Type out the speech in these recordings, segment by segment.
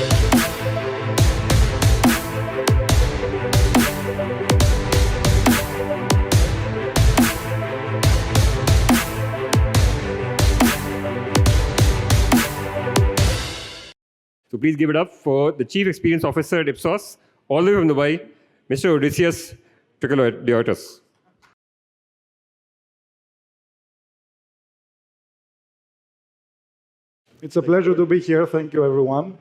So please give it up for the Chief Experience Officer at Ipsos, all the way from Dubai, Mr. Odysseas Trikaliotis. It's a pleasure to be here. Thank you, everyone.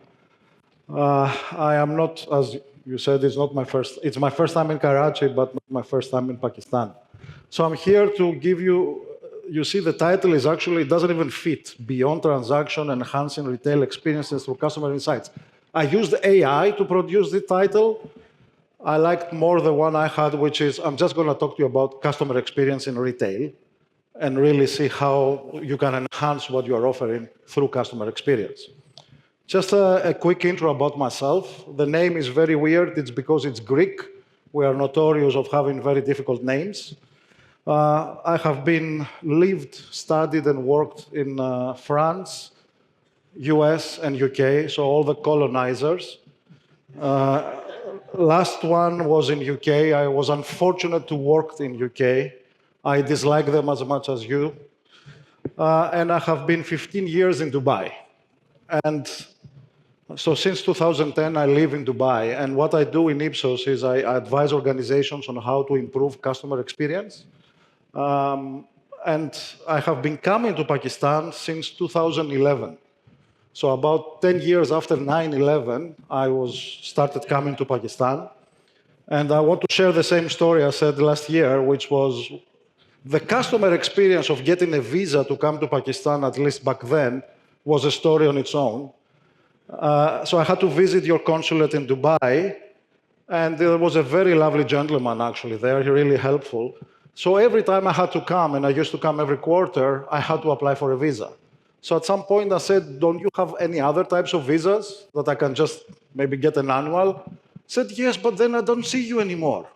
I am not, as you said, it's my first time in Karachi, but not my first time in Pakistan. So I'm here to give you see the title is actually, it doesn't even fit, Beyond Transaction, Enhancing Retail Experiences Through Customer Insights. I used AI to produce the title. I liked more the one I had, which is, I'm just going to talk to you about customer experience in retail and really see how you can enhance what you are offering through customer experience. Just a quick intro about myself. The name is very weird. It's because it's Greek. We are notorious of having very difficult names. I have lived, studied, and worked in France, US, and UK, so all the colonizers. Last one was in UK. I was unfortunate to work in UK. I dislike them as much as you. And I have been 15 years in Dubai. And so since 2010, I live in Dubai. And what I do in Ipsos is I advise organizations on how to improve customer experience. And I have been coming to Pakistan since 2011. So about 10 years after 9/11, I started coming to Pakistan. And I want to share the same story I said last year, which was the customer experience of getting a visa to come to Pakistan, at least back then, was a story on its own. So I had to visit your consulate in Dubai, and there was a very lovely gentleman actually there, really helpful. So every time I had to come, and I used to come every quarter, I had to apply for a visa. So at some point I said, don't you have any other types of visas that I can just maybe get an annual? He said, yes, but then I don't see you anymore.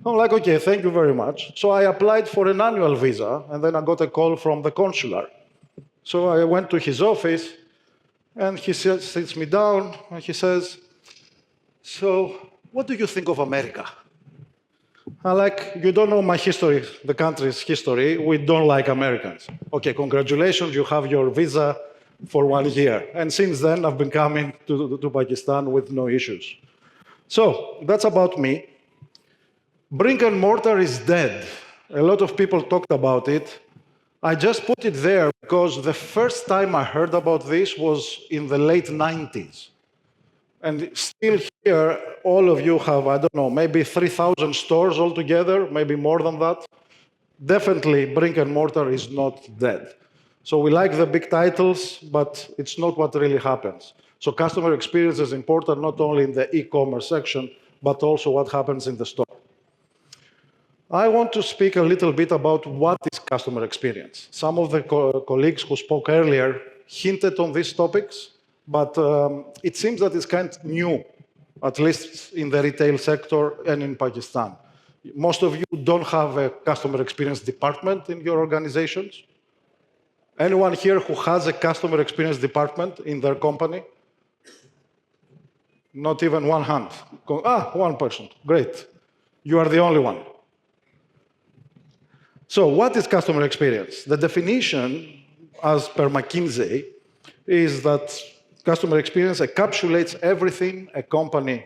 I'm like, okay, thank you very much. So I applied for an annual visa, and then I got a call from the consular. So I went to his office, and he sits me down, and he says, so what do you think of America? I'm like, you don't know my history, the country's history. We don't like Americans. Okay, congratulations, you have your visa for 1 year. And since then, I've been coming to Pakistan with no issues. So that's about me. Brick and mortar is dead. A lot of people talked about it. I just put it there because the first time I heard about this was in the late 90s. And still here, all of you have, I don't know, maybe 3,000 stores altogether, maybe more than that. Definitely, brick and mortar is not dead. So we like the big titles, but it's not what really happens. So customer experience is important not only in the e-commerce section, but also what happens in the store. I want to speak a little bit about what is customer experience. Some of the colleagues who spoke earlier hinted on these topics, but it seems that it's kind of new, at least in the retail sector and in Pakistan. Most of you don't have a customer experience department in your organizations. Anyone here who has a customer experience department in their company? Not even one hand. One person. Great. You are the only one. So what is customer experience? The definition, as per McKinsey, is that customer experience encapsulates everything a company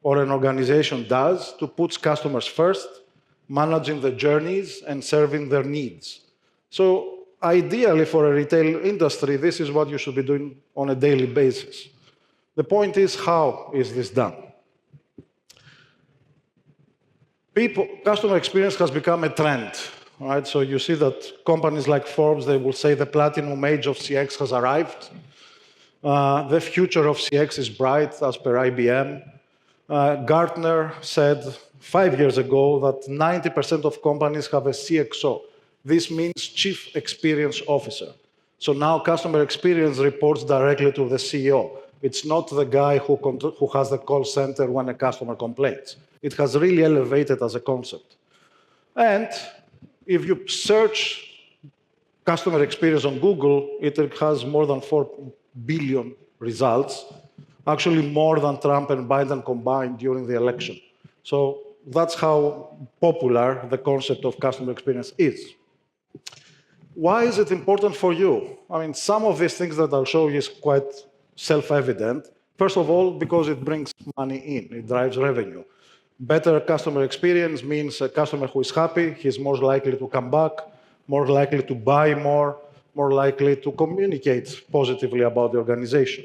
or an organization does to put customers first, managing the journeys and serving their needs. So ideally, for a retail industry, this is what you should be doing on a daily basis. The point is, how is this done? Customer experience has become a trend. Right? So you see that companies like Forbes, they will say the platinum age of CX has arrived. The future of CX is bright, as per IBM. Gartner said 5 years ago that 90% of companies have a CXO. This means Chief Experience Officer. So now customer experience reports directly to the CEO. It's not the guy who has the call center when a customer complains. It has really elevated as a concept. And if you search customer experience on Google, it has more than 4 billion results. actually more than Trump and Biden combined during the election. So that's how popular the concept of customer experience is. Why is it important for you? I mean, some of these things that I'll show you is quite self-evident. First of all, because it brings money in, it drives revenue. Better customer experience means a customer who is happy, he's more likely to come back, more likely to buy more likely to communicate positively about the organization.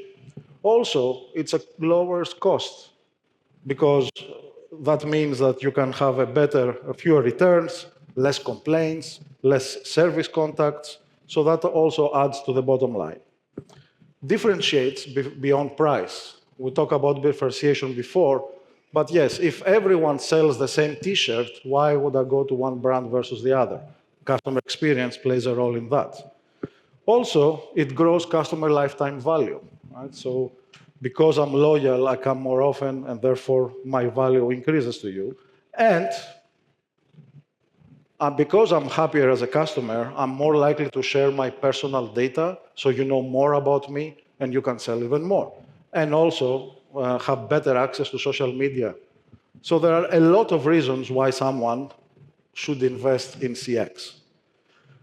Also, it's a lowers cost because that means that you can have fewer returns, less complaints, less service contacts, so that also adds to the bottom line. Differentiates beyond price. We talked about differentiation before, but yes, if everyone sells the same T-shirt, why would I go to one brand versus the other? Customer experience plays a role in that. Also, it grows customer lifetime value, right? So because I'm loyal, I come more often, and therefore my value increases to you. And because I'm happier as a customer, I'm more likely to share my personal data, so you know more about me, and you can sell even more. And also have better access to social media. So there are a lot of reasons why someone should invest in CX.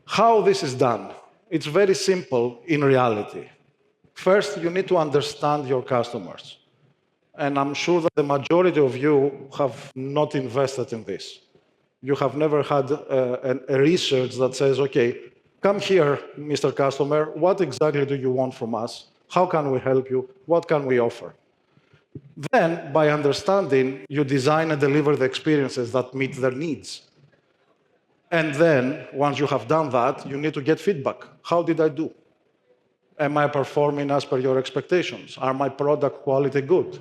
How this is done? It's very simple in reality. First, you need to understand your customers. And I'm sure that the majority of you have not invested in this. You have never had a research that says, okay, come here, Mr. Customer, what exactly do you want from us? How can we help you? What can we offer? Then, by understanding, you design and deliver the experiences that meet their needs. And then, once you have done that, you need to get feedback. How did I do? Am I performing as per your expectations? Are my product quality good?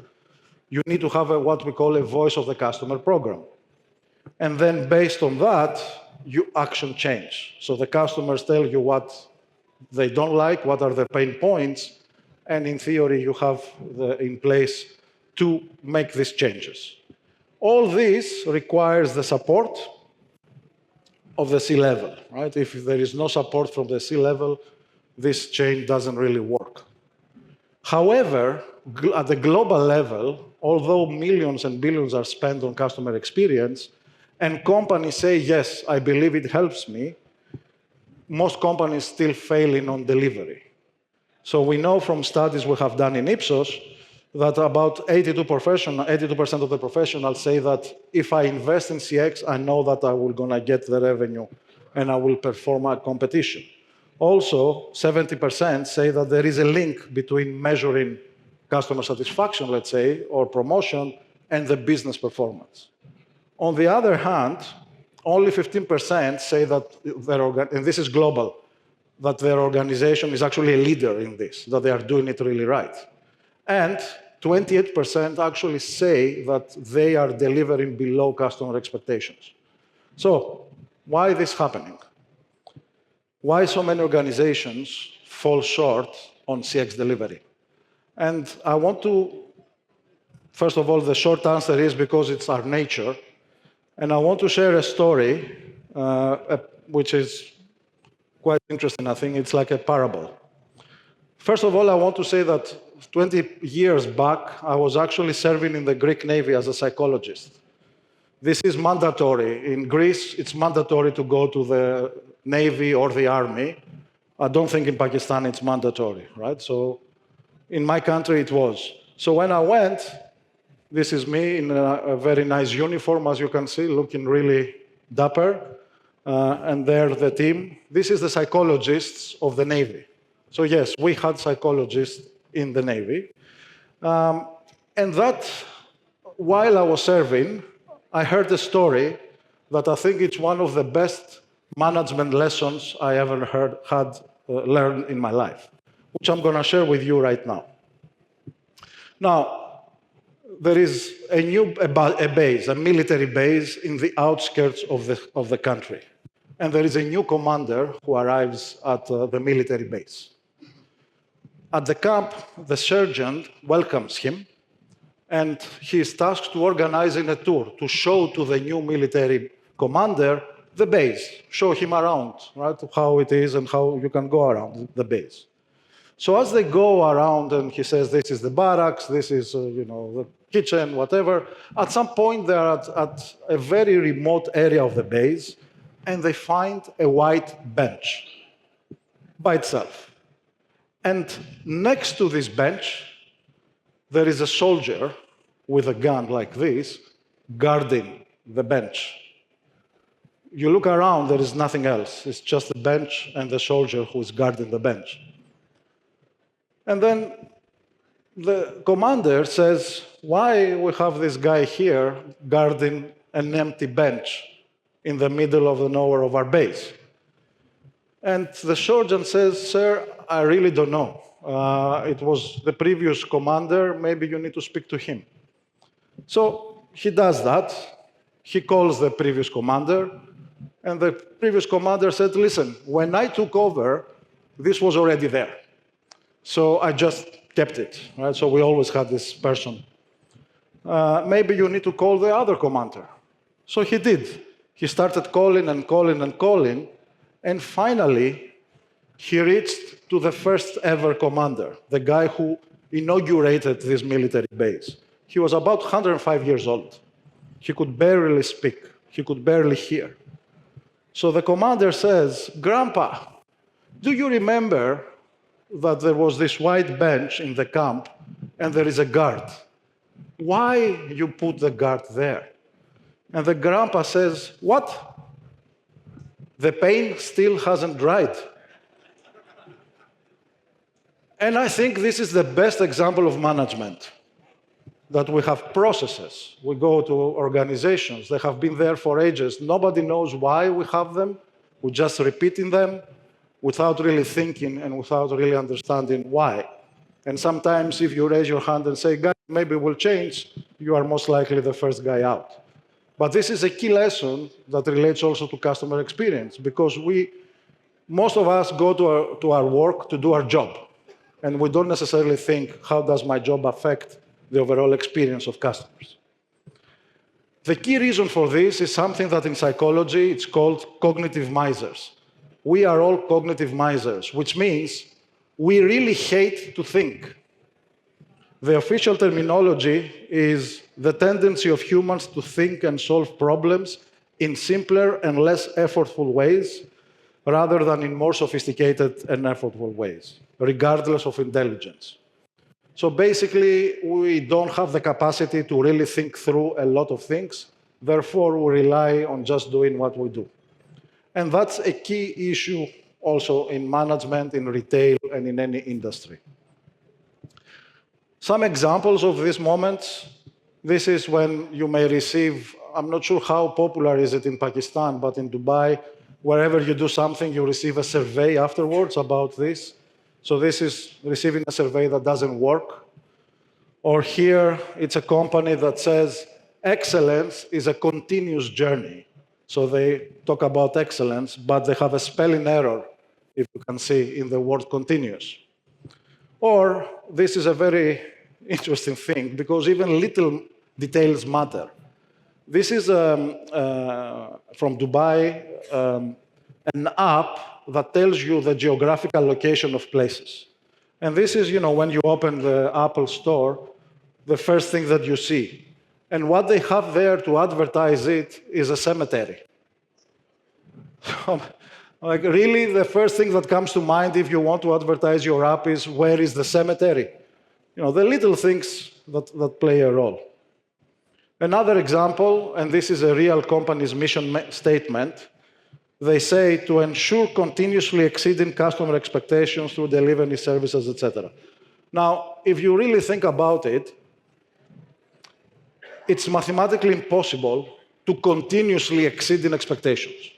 You need to have what we call a voice of the customer program. And then, based on that, you action change. So the customers tell you what they don't like, what are the pain points, and in theory, you have in place to make these changes. All this requires the support of the C-level, right? If there is no support from the C-level, this change doesn't really work. However, at the global level, although millions and billions are spent on customer experience, and companies say, yes, I believe it helps me, most companies still failing on delivery. So we know from studies we have done in Ipsos that about 82% of the professionals say that if I invest in CX, I know that I will gonna get the revenue and I will perform at competition. Also, 70% say that there is a link between measuring customer satisfaction, let's say, or promotion, and the business performance. On the other hand, only 15% say that and this is global, that their organization is actually a leader in this, that they are doing it really right. And 28% actually say that they are delivering below customer expectations. So, why is this happening? Why so many organizations fall short on CX delivery? And I want to, first of all, the short answer is because it's our nature. And I want to share a story, which is quite interesting. I think it's like a parable. First of all, I want to say that 20 years back, I was actually serving in the Greek Navy as a psychologist. This is mandatory. In Greece, it's mandatory to go to the Navy or the Army. I don't think in Pakistan it's mandatory, right? So in my country, it was. So when I went, this is me in a very nice uniform, as you can see, looking really dapper. And there, the team. This is the psychologists of the Navy. So yes, we had psychologists in the Navy. And that, while I was serving, I heard a story that I think it's one of the best management lessons I ever learned in my life, which I'm going to share with you right now. Now, there is a base, a military base in the outskirts of the country. And there is a new commander who arrives at the military base. At the camp, the sergeant welcomes him, and he is tasked to organize a tour to show to the new military commander the base, show him around, right, how it is and how you can go around the base. So as they go around and he says, this is the barracks, this is the kitchen, whatever, at some point they're at a very remote area of the base and they find a white bench by itself. And next to this bench, there is a soldier with a gun like this guarding the bench. You look around, there is nothing else. It's just the bench and the soldier who is guarding the bench. And then the commander says, why we have this guy here guarding an empty bench in the middle of the nowhere of our base? And the sergeant says, sir, I really don't know. It was the previous commander, maybe you need to speak to him. So he does that. He calls the previous commander, and the previous commander said, listen, when I took over, this was already there. So I just kept it, right? So we always had this person. Maybe you need to call the other commander. So he did. He started calling and calling and calling, and finally, he reached to the first ever commander, the guy who inaugurated this military base. He was about 105 years old. He could barely speak. He could barely hear. So the commander says, Grandpa, do you remember that there was this white bench in the camp and there is a guard? Why you put the guard there? And the grandpa says, what? The pain still hasn't dried. And I think this is the best example of management, that we have processes. We go to organizations. They have been there for ages. Nobody knows why we have them. We're just repeating them without really thinking and without really understanding why. And sometimes if you raise your hand and say, guys, maybe we'll change, you are most likely the first guy out. But this is a key lesson that relates also to customer experience, because most of us go to our work to do our job. And we don't necessarily think, how does my job affect the overall experience of customers? The key reason for this is something that in psychology it's called cognitive misers. We are all cognitive misers, which means we really hate to think. The official terminology is the tendency of humans to think and solve problems in simpler and less effortful ways, rather than in more sophisticated and effortful ways, regardless of intelligence. So basically, we don't have the capacity to really think through a lot of things. Therefore, we rely on just doing what we do. And that's a key issue also in management, in retail, and in any industry. Some examples of these moments. This is when you may receive, I'm not sure how popular is it in Pakistan, but in Dubai, wherever you do something, you receive a survey afterwards about this. So this is receiving a survey that doesn't work. Or here, it's a company that says, excellence is a continuous journey. So they talk about excellence, but they have a spelling error, if you can see, in the word continuous. Or this is a very interesting thing, because even little details matter. This is from Dubai, an app that tells you the geographical location of places. And this is, when you open the Apple Store, the first thing that you see. And what they have there to advertise it is a cemetery. Like, really, the first thing that comes to mind if you want to advertise your app is, where is the cemetery? The little things that play a role. Another example, and this is a real company's mission statement, they say to ensure continuously exceeding customer expectations through delivering services, etc. Now, if you really think about it, it's mathematically impossible to continuously exceed expectations.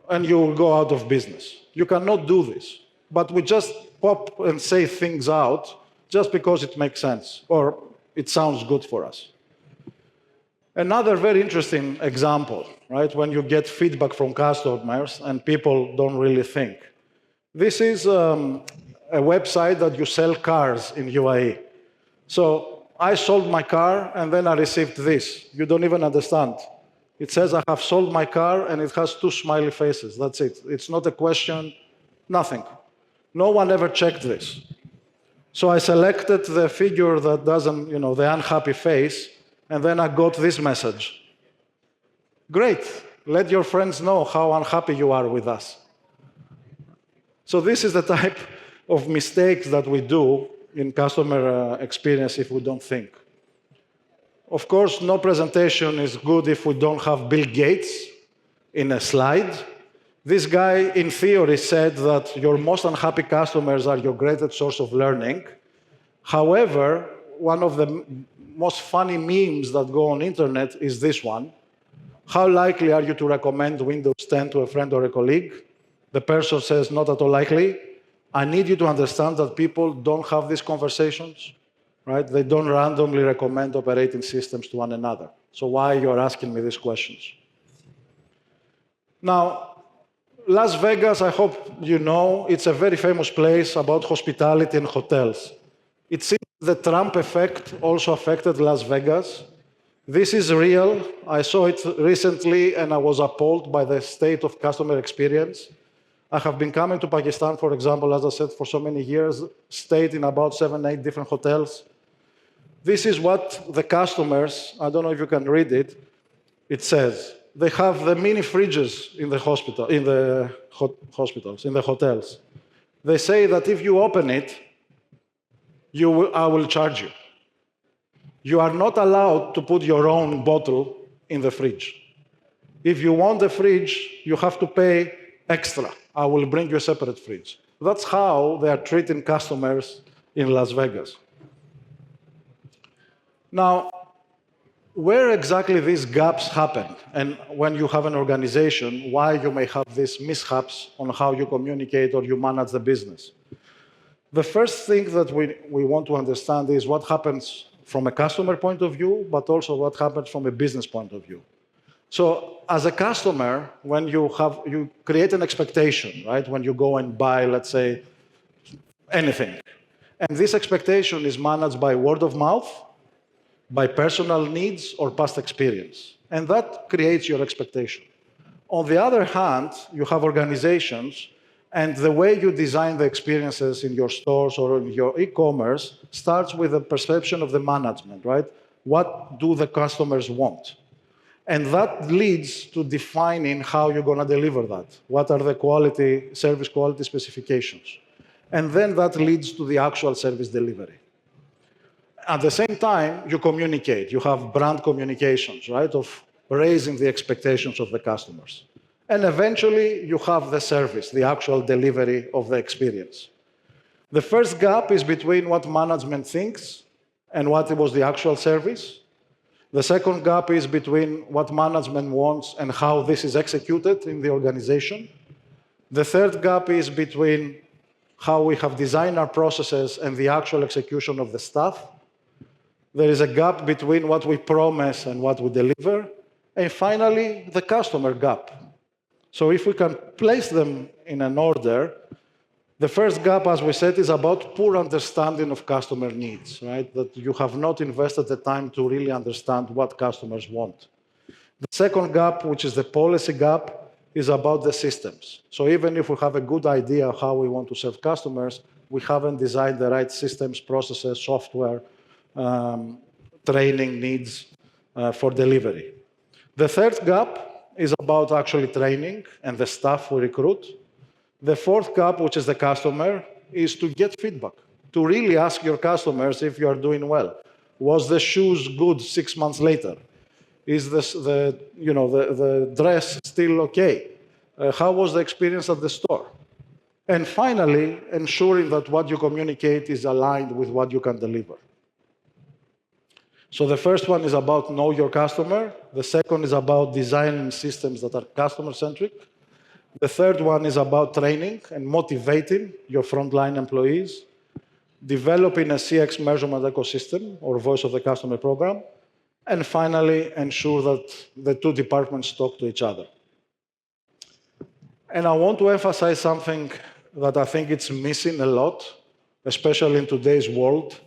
And you will go out of business. You cannot do this. But we just pop and say things out just because it makes sense or it sounds good for us. Another very interesting example, right, when you get feedback from customers and people don't really think. This is a website that you sell cars in UAE. So I sold my car and then I received this. You don't even understand. It says I have sold my car and it has 2 smiley faces. That's it. It's not a question, nothing. No one ever checked this. So I selected the figure that doesn't, the unhappy face, and then I got this message. Great, let your friends know how unhappy you are with us. So this is the type of mistakes that we do in customer experience if we don't think. Of course, no presentation is good if we don't have Bill Gates in a slide. This guy, in theory, said that your most unhappy customers are your greatest source of learning. However, one of the most funny memes that go on internet is this one. How likely are you to recommend Windows 10 to a friend or a colleague? The person says, not at all likely. I need you to understand that people don't have these conversations, right? They don't randomly recommend operating systems to one another. So why you're asking me these questions? Now, Las Vegas, I hope you know, it's a very famous place about hospitality and hotels. It seems the Trump effect also affected Las Vegas. This is real. I saw it recently, and I was appalled by the state of customer experience. I have been coming to Pakistan, for example, as I said, for so many years, stayed in about 7, 8 different hotels. This is what the customers, I don't know if you can read it, it says. They have the mini fridges in the hospitals, in the hotels. They say that if you open it, I will charge you. You are not allowed to put your own bottle in the fridge. If you want the fridge, you have to pay extra. I will bring you a separate fridge. That's how they are treating customers in Las Vegas. Now, where exactly these gaps happen, and when you have an organization, why you may have these mishaps on how you communicate or you manage the business. The first thing that we want to understand is what happens from a customer point of view, but also what happens from a business point of view. So as a customer, when you create an expectation, right? When you go and buy, let's say, anything. And this expectation is managed by word of mouth, by personal needs or past experience. And that creates your expectation. On the other hand, you have organizations, and the way you design the experiences in your stores or in your e-commerce starts with the perception of the management, right? What do the customers want? And that leads to defining how you're going to deliver that. What are the service quality specifications? And then that leads to the actual service delivery. At the same time, you communicate. You have brand communications, right, of raising the expectations of the customers. And eventually, you have the service, the actual delivery of the experience. The first gap is between what management thinks and what was the actual service. The second gap is between what management wants and how this is executed in the organization. The third gap is between how we have designed our processes and the actual execution of the staff. There is a gap between what we promise and what we deliver. And finally, the customer gap. So if we can place them in an order, the first gap, as we said, is about poor understanding of customer needs, right? That you have not invested the time to really understand what customers want. The second gap, which is the policy gap, is about the systems. So even if we have a good idea of how we want to serve customers, we haven't designed the right systems, processes, software, training needs for delivery. The third gap is about actually training and the staff we recruit. The fourth gap, which is the customer, is to get feedback, to really ask your customers if you are doing well. Was the shoes good 6 months later? Is the dress still okay? How was the experience at the store? And finally, ensuring that what you communicate is aligned with what you can deliver. So the first one is about know your customer. The second is about designing systems that are customer-centric. The third one is about training and motivating your frontline employees, developing a CX measurement ecosystem or voice of the customer program, and finally, ensure that the two departments talk to each other. And I want to emphasize something that I think it's missing a lot, especially in today's world,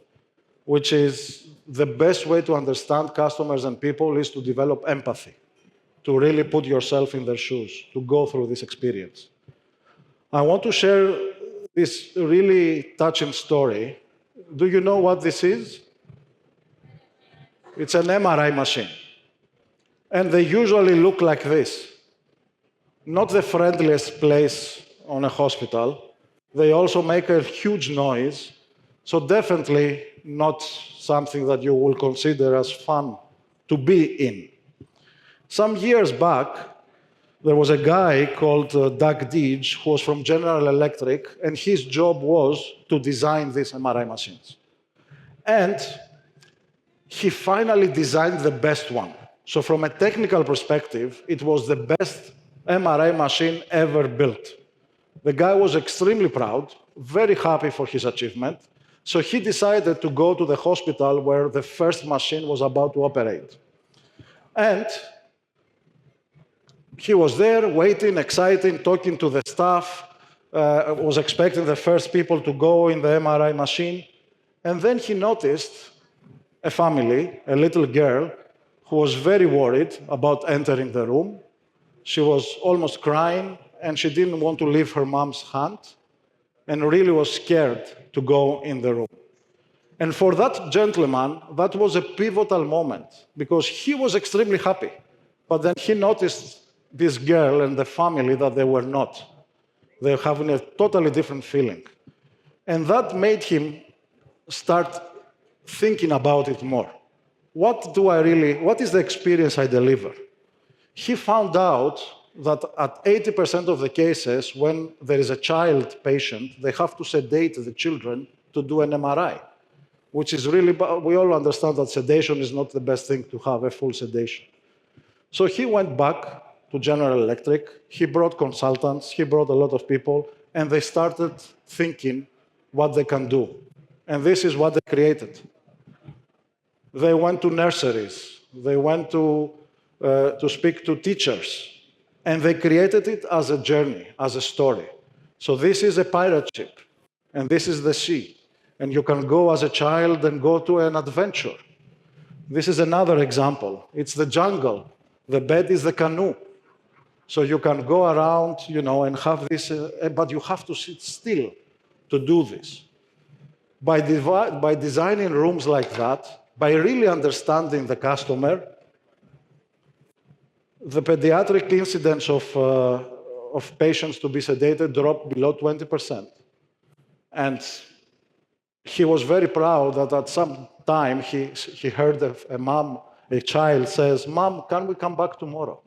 which is the best way to understand customers and people is to develop empathy, to really put yourself in their shoes, to go through this experience. I want to share this really touching story. Do you know what this is? It's an MRI machine. And they usually look like this. Not the friendliest place on a hospital. They also make a huge noise. So definitely not something that you will consider as fun to be in. Some years back, there was a guy called Doug Deej who was from General Electric, and his job was to design these MRI machines. And he finally designed the best one. So from a technical perspective, it was the best MRI machine ever built. The guy was extremely proud, very happy for his achievement. So he decided to go to the hospital where the first machine was about to operate. And he was there, waiting, excited, talking to the staff, was expecting the first people to go in the MRI machine. And then he noticed a family, a little girl, who was very worried about entering the room. She was almost crying, and she didn't want to leave her mom's hand, and really was scared to go in the room. And for that gentleman, that was a pivotal moment, because he was extremely happy. But then he noticed this girl and the family that they were not. They were having a totally different feeling. And that made him start thinking about it more. What is the experience I deliver? He found out that at 80% of the cases, when there is a child patient, they have to sedate the children to do an MRI, which is really, we all understand that sedation is not the best thing to have, a full sedation. So he went back to General Electric, he brought consultants, he brought a lot of people, and they started thinking what they can do. And this is what they created. They went to nurseries, they went to speak to teachers, and they created it as a journey, as a story. So this is a pirate ship, and this is the sea, and you can go as a child and go to an adventure. This is another example. It's the jungle. The bed is the canoe. So you can go around, and have this, but you have to sit still to do this. By designing rooms like that, by really understanding the customer, the pediatric incidence of patients to be sedated dropped below 20%. And he was very proud that at some time he heard a child says, "Mom, can we come back tomorrow?"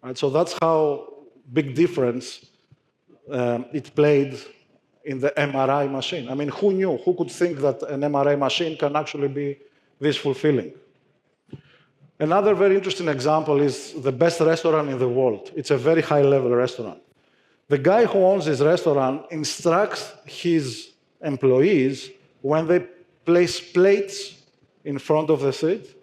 Right, so that's how big difference it played in the MRI machine. I mean, who knew? Who could think that an MRI machine can actually be this fulfilling? Another very interesting example is the best restaurant in the world. It's a very high-level restaurant. The guy who owns this restaurant instructs his employees when they place plates in front of the seat.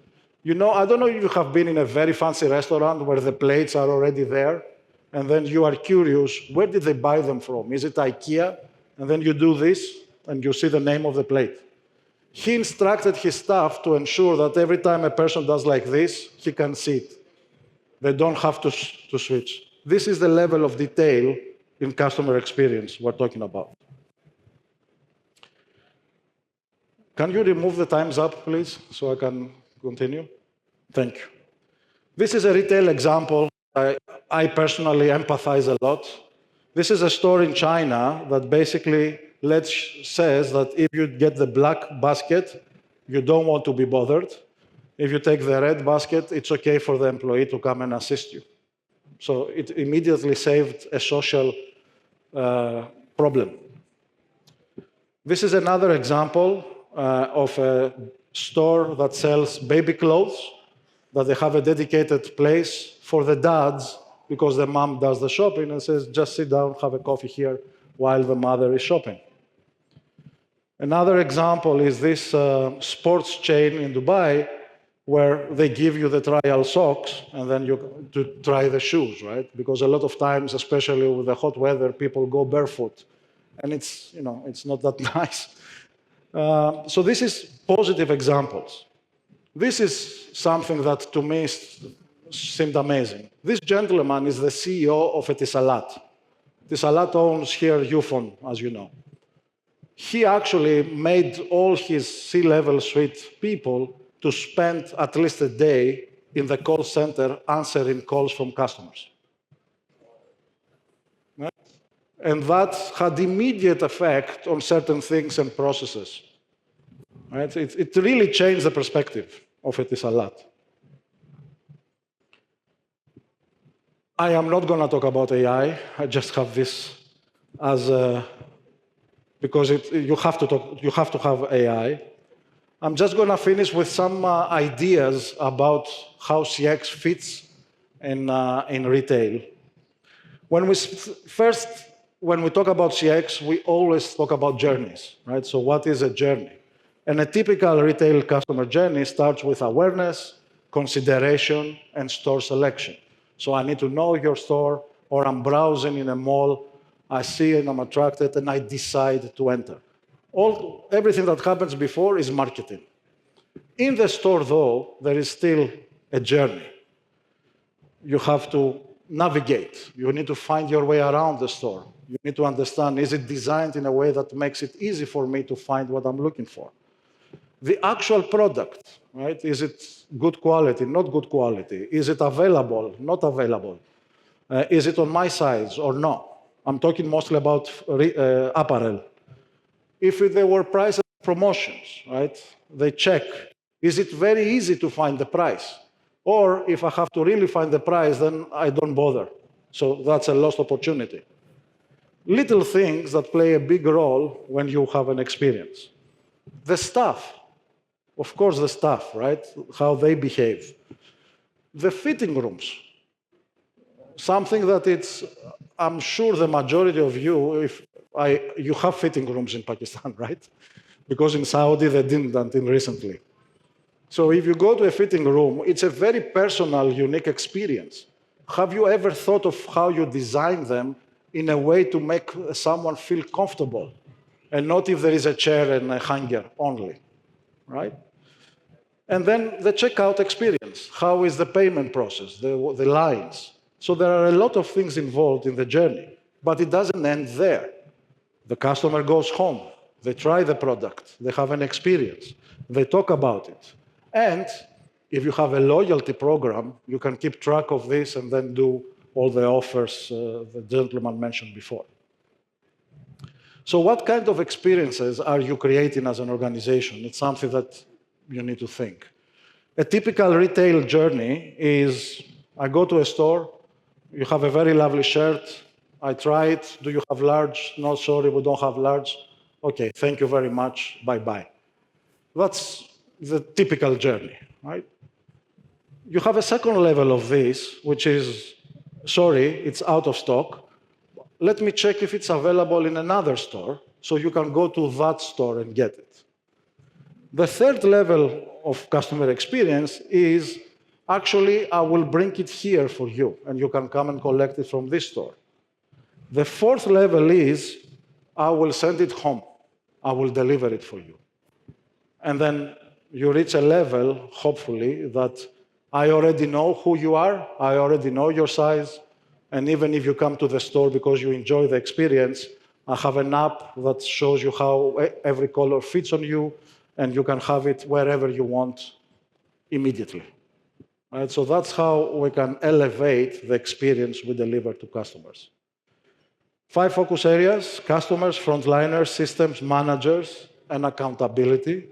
I don't know if you have been in a very fancy restaurant where the plates are already there, and then you are curious, where did they buy them from? Is it IKEA? And then you do this, and you see the name of the plate. He instructed his staff to ensure that every time a person does like this, he can see it. They don't have to switch. This is the level of detail in customer experience we're talking about. Can you remove the times up, please, so I can continue? Thank you. This is a retail example. I personally empathize a lot. This is a store in China that basically says that if you get the black basket, you don't want to be bothered. If you take the red basket, it's okay for the employee to come and assist you. So it immediately saved a social problem. This is another example of a store that sells baby clothes, that they have a dedicated place for the dads because the mom does the shopping and says, just sit down, have a coffee here while the mother is shopping. Another example is this sports chain in Dubai where they give you the trial socks and then to try the shoes, right? Because a lot of times, especially with the hot weather, people go barefoot. And it's not that nice. So this is positive examples. This is something that to me seemed amazing. This gentleman is the CEO of Etisalat. Etisalat owns here Yufon, as you know. he actually made all his C-level suite people to spend at least a day in the call center answering calls from customers. Right? And that had immediate effect on certain things and processes. Right? It really changed the perspective of Etisalat. I am not going to talk about AI. I just have this as a, because you have to have AI. I'm just going to finish with some ideas about how CX fits in retail. When we talk about CX, we always talk about journeys, right? So what is a journey? And a typical retail customer journey starts with awareness, consideration, and store selection. So I need to know your store, or I'm browsing in a mall, I see and I'm attracted, and I decide to enter. Everything that happens before is marketing. In the store, though, there is still a journey. You have to navigate. You need to find your way around the store. You need to understand, is it designed in a way that makes it easy for me to find what I'm looking for? The actual product, right? Is it good quality, not good quality? Is it available, not available? Is it on my size or no? I'm talking mostly about apparel. If there were price promotions, right? They check, is it very easy to find the price? Or if I have to really find the price, then I don't bother. So that's a lost opportunity. Little things that play a big role when you have an experience. The staff, of course the staff, right? How they behave. The fitting rooms. Something that I'm sure the majority of you, you have fitting rooms in Pakistan, right? Because in Saudi they didn't until recently. So if you go to a fitting room, it's a very personal, unique experience. Have you ever thought of how you design them in a way to make someone feel comfortable, and not if there is a chair and a hanger only, right? And then the checkout experience. How is the payment process, the lines? So there are a lot of things involved in the journey, but it doesn't end there. The customer goes home, they try the product, they have an experience, they talk about it. And if you have a loyalty program, you can keep track of this and then do all the offers the gentleman mentioned before. So what kind of experiences are you creating as an organization? It's something that you need to think. A typical retail journey is, I go to a store, you have a very lovely shirt, I try it, do you have large? No, sorry, we don't have large. Okay, thank you very much, bye-bye. That's the typical journey, right? You have a second level of this, which is, sorry, it's out of stock. Let me check if it's available in another store, so you can go to that store and get it. The third level of customer experience is, actually, I will bring it here for you, and you can come and collect it from this store. The fourth level is, I will send it home. I will deliver it for you. And then you reach a level, hopefully, that I already know who you are, I already know your size, and even if you come to the store because you enjoy the experience, I have an app that shows you how every color fits on you, and you can have it wherever you want immediately. Right? So that's how we can elevate the experience we deliver to customers. 5 focus areas: customers, frontliners, systems, managers, and accountability.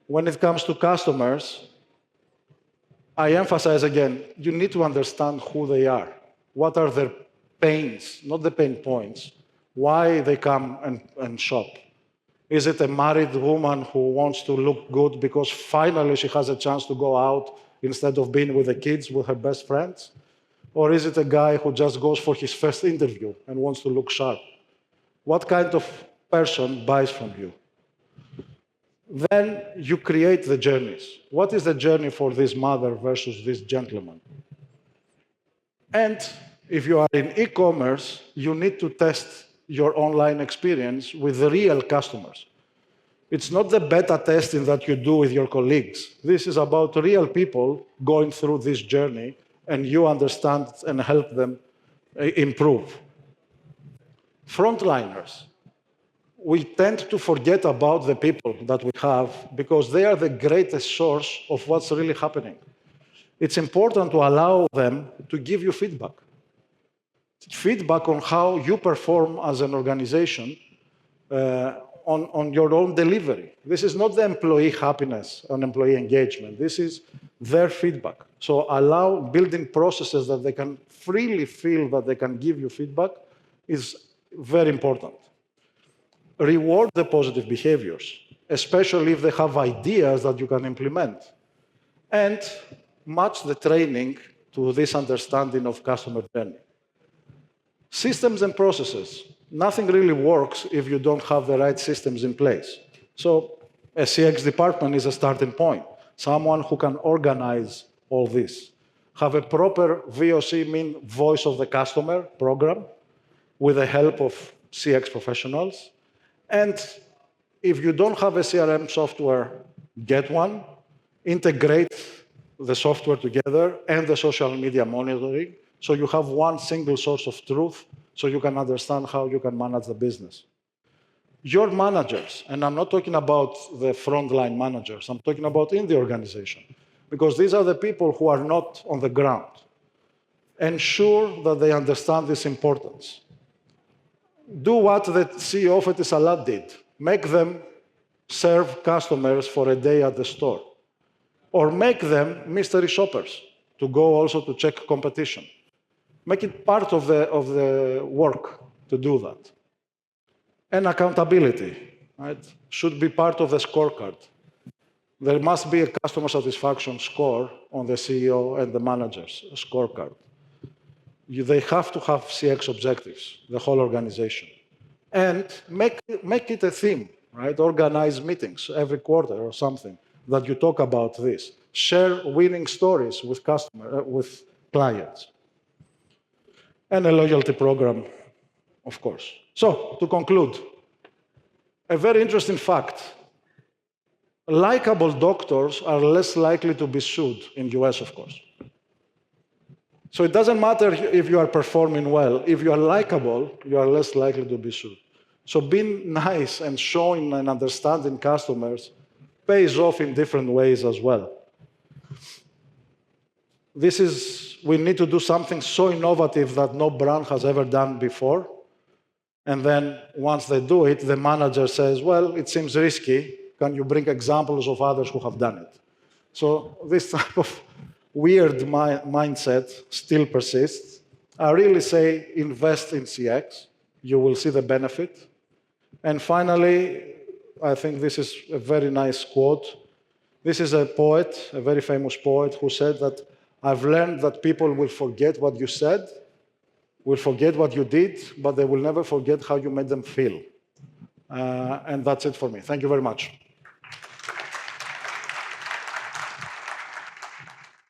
When it comes to customers, I emphasize again, you need to understand who they are. What are their pains, not the pain points. Why they come and shop. Is it a married woman who wants to look good because finally she has a chance to go out instead of being with the kids, with her best friends? Or is it a guy who just goes for his first interview and wants to look sharp? What kind of person buys from you? Then you create the journeys. What is the journey for this mother versus this gentleman? And if you are in e-commerce, you need to test your online experience with the real customers. It's not the beta testing that you do with your colleagues. This is about real people going through this journey, and you understand and help them improve. Frontliners. we tend to forget about the people that we have because they are the greatest source of what's really happening. It's important to allow them to give you feedback. Feedback on how you perform as an organization on your own delivery. This is not the employee happiness and employee engagement. This is their feedback. So allow building processes that they can freely feel that they can give you feedback is very important. Reward the positive behaviors, especially if they have ideas that you can implement. And match the training to this understanding of customer journey. Systems and processes. Nothing really works if you don't have the right systems in place. So a CX department is a starting point. Someone who can organize all this. Have a proper VOC, mean voice of the customer program with the help of CX professionals. And if you don't have a CRM software, get one. Integrate the software together and the social media monitoring so you have one single source of truth so you can understand how you can manage the business. Your managers, and I'm not talking about the frontline managers, I'm talking about in the organization, because these are the people who are not on the ground. Ensure that they understand this importance. Do what the CEO of Etisalat did. Make them serve customers for a day at the store. Or make them mystery shoppers to go also to check competition. Make it part of the work to do that. And accountability, right, should be part of the scorecard. There must be a customer satisfaction score on the CEO and the manager's scorecard. They have to have CX objectives, the whole organization. And make it a theme, right? Organize meetings every quarter or something that you talk about this. Share winning stories with with clients. And a loyalty program, of course. So, to conclude, a very interesting fact. Likeable doctors are less likely to be sued in the US, of course. So it doesn't matter if you are performing well. If you are likable, you are less likely to be sued. So being nice and showing and understanding customers pays off in different ways as well. We need to do something so innovative that no brand has ever done before. And then once they do it, the manager says, well, it seems risky. Can you bring examples of others who have done it? So this type of weird mindset still persists. I really say invest in CX. You will see the benefit. And finally, I think this is a very nice quote. This is a poet, a very famous poet, who said that I've learned that people will forget what you said, will forget what you did, but they will never forget how you made them feel. And that's it for me. Thank you very much.